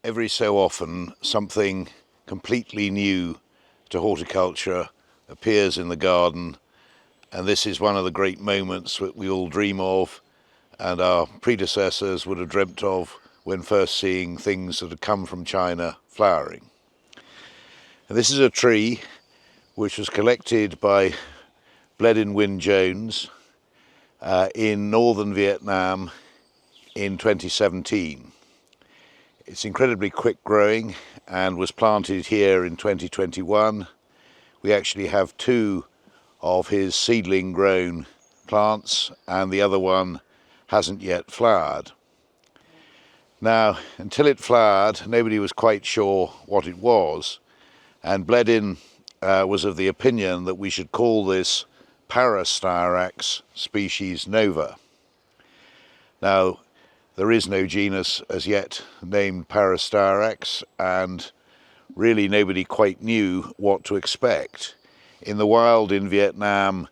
every so often something completely new to horticulture appears in the garden, and this is one of the great moments that we all dream of and our predecessors would have dreamt of when first seeing things that had come from China flowering. And this is a tree which was collected by Bledin Wyn Jones in northern Vietnam in 2017. It's incredibly quick growing and was planted here in 2021. We actually have two of his seedling grown plants and the other one hasn't yet flowered. Now, until it flowered, nobody was quite sure what it was, and Bledin was of the opinion that we should call this Parastyrax species nova. Now, there is no genus as yet named Parastyrax, and really nobody quite knew what to expect. In the wild in Vietnam,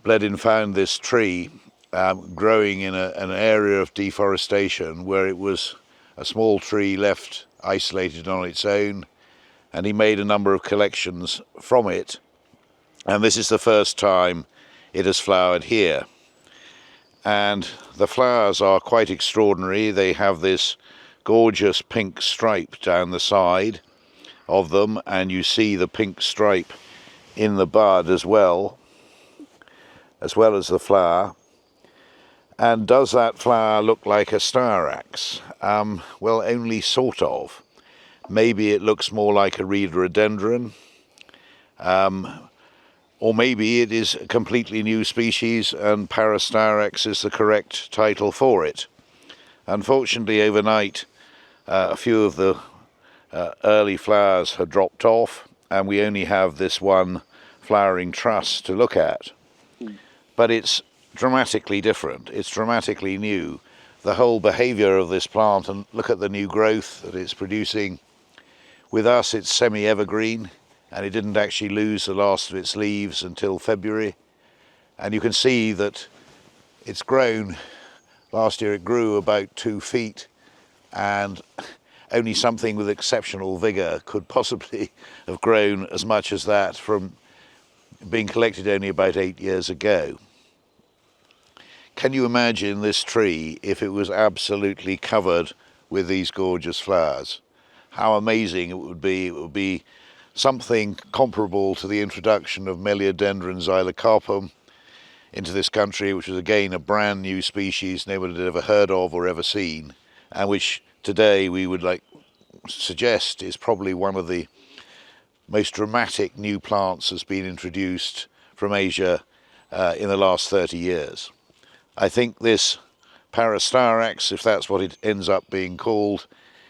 Bledin found this tree growing in an area of deforestation where it was a small tree left isolated on its own, and he made a number of collections from it, and this is the first time it has flowered here. And the flowers are quite extraordinary. They have this gorgeous pink stripe down the side of them, and you see the pink stripe in the bud as well as the flower. And does that flower look like a styrax? Well, only sort of. Maybe it looks more like a reed rhododendron, or maybe it is a completely new species and Parastyrax is the correct title for it. Unfortunately, overnight, a few of the early flowers had dropped off, and we only have this one flowering truss to look at. But it's dramatically different. It's dramatically new. The whole behavior of this plant, and look at the new growth that it's producing. With us, it's semi-evergreen, and it didn't actually lose the last of its leaves until February. And you can see that it's grown. Last year it grew about 2 feet, and only something with exceptional vigor could possibly have grown as much as that from being collected only about 8 years ago. Can you imagine this tree if it was absolutely covered with these gorgeous flowers? How amazing it would be. It would be something comparable to the introduction of Meliodendron xylocarpum into this country, which was again a brand new species nobody had ever heard of or ever seen, and which today we would suggest is probably one of the most dramatic new plants that's been introduced from Asia in the last 30 years. I think this Parastyrax, if that's what it ends up being called,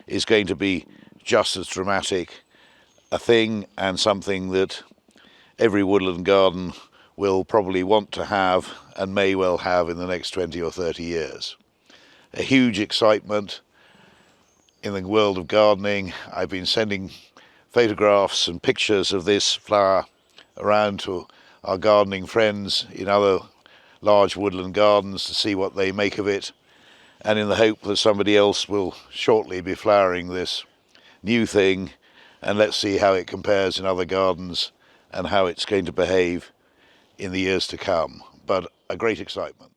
is going to be just as dramatic a thing, and something that every woodland garden will probably want to have and may well have in the next 20 or 30 years. A huge excitement in the world of gardening. I've been sending photographs and pictures of this flower around to our gardening friends in other large woodland gardens to see what they make of it, and in the hope that somebody else will shortly be flowering this new thing, and let's see how it compares in other gardens and how it's going to behave in the years to come. But a great excitement.